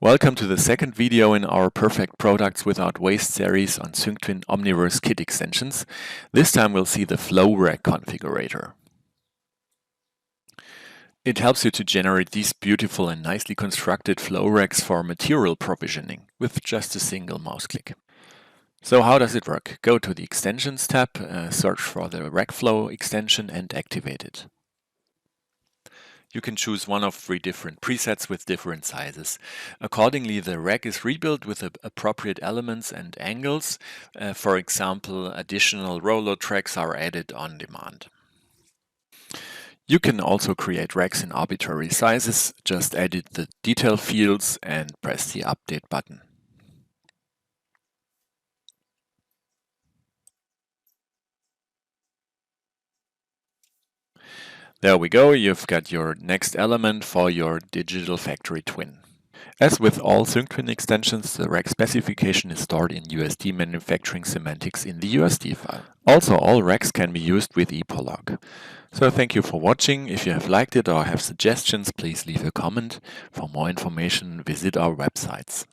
Welcome to the second video in our Perfect Products Without Waste series on SyncTwin Omniverse kit extensions. This time we'll see the flow rack configurator. It helps you to generate these beautiful and nicely constructed flow racks for material provisioning with just a single mouse click. So how does it work? Go to the Extensions tab, search for the Rack Flow extension and activate it. You can choose one of 3 different presets with different sizes. Accordingly, the rack is rebuilt with appropriate elements and angles. For example, additional roller tracks are added on demand. You can also create racks in arbitrary sizes. Just edit the detail fields and press the Update button. There we go, you've got your next element for your digital factory twin. As with all SyncTwin extensions, the rack specification is stored in USD manufacturing semantics in the USD file. Also, all racks can be used with ePolog. So thank you for watching. If you have liked it or have suggestions, please leave a comment. For more information, visit our websites.